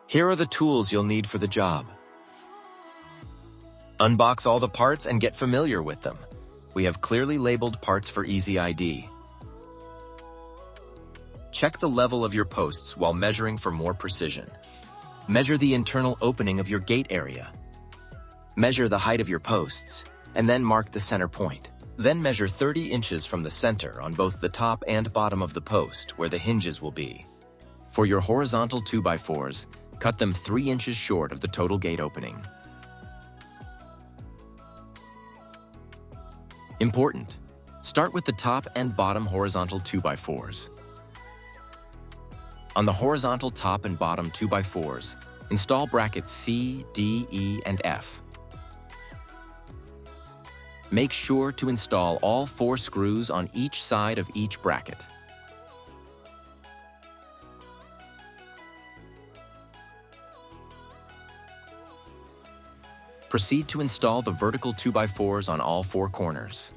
Here are the tools you'll need for the job. Unbox all the parts and get familiar with them. We have clearly labeled parts for easy ID. Check the level of your posts while measuring for more precision. Measure the internal opening of your gate area. Measure the height of your posts, and then mark the center point. Then measure 30 inches from the center on both the top and bottom of the post where the hinges will be. For your horizontal 2x4s, cut them 3 inches short of the total gate opening. Important: start with the top and bottom horizontal 2x4s. On the horizontal top and bottom 2x4s, install brackets C, D, E, and F. Make sure to install all 4 screws on each side of each bracket. Proceed to install the vertical 2x4s on all 4 corners.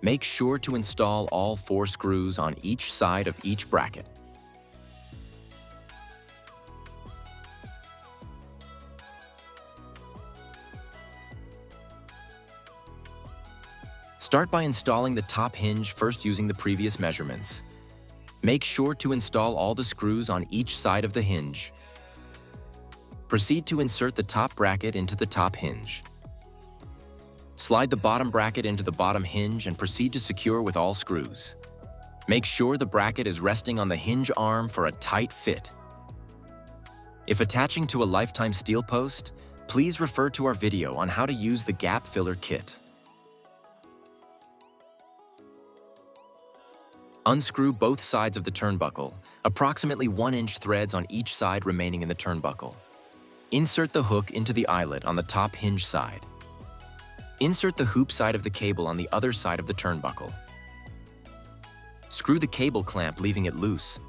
Make sure to install all 4 screws on each side of each bracket. Start by installing the top hinge first using the previous measurements. Make sure to install all the screws on each side of the hinge. Proceed to insert the top bracket into the top hinge. Slide the bottom bracket into the bottom hinge and proceed to secure with all screws. Make sure the bracket is resting on the hinge arm for a tight fit. If attaching to a lifetime steel post, please refer to our video on how to use the gap filler kit. Unscrew both sides of the turnbuckle, approximately 1-inch threads on each side remaining in the turnbuckle. Insert the hook into the eyelet on the top hinge side. Insert the hoop side of the cable on the other side of the turnbuckle. Screw the cable clamp, leaving it loose.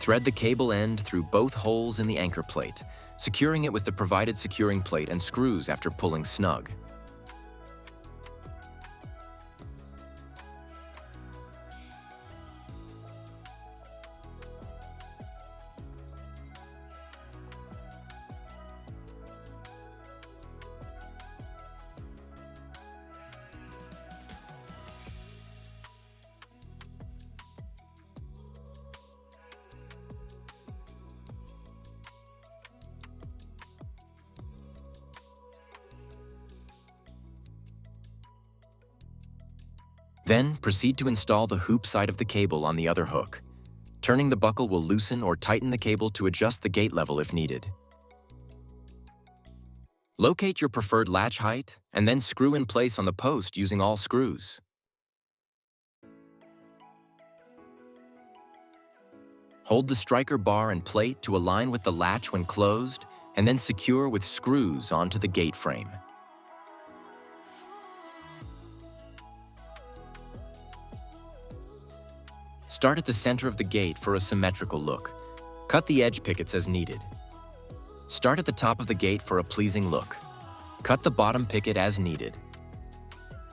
Thread the cable end through both holes in the anchor plate, securing it with the provided securing plate and screws after pulling snug. Then, proceed to install the hoop side of the cable on the other hook. Turning the buckle will loosen or tighten the cable to adjust the gate level if needed. Locate your preferred latch height and then screw in place on the post using all screws. Hold the striker bar and plate to align with the latch when closed, and then secure with screws onto the gate frame. Start at the center of the gate for a symmetrical look. Cut the edge pickets as needed. Start at the top of the gate for a pleasing look. Cut the bottom picket as needed.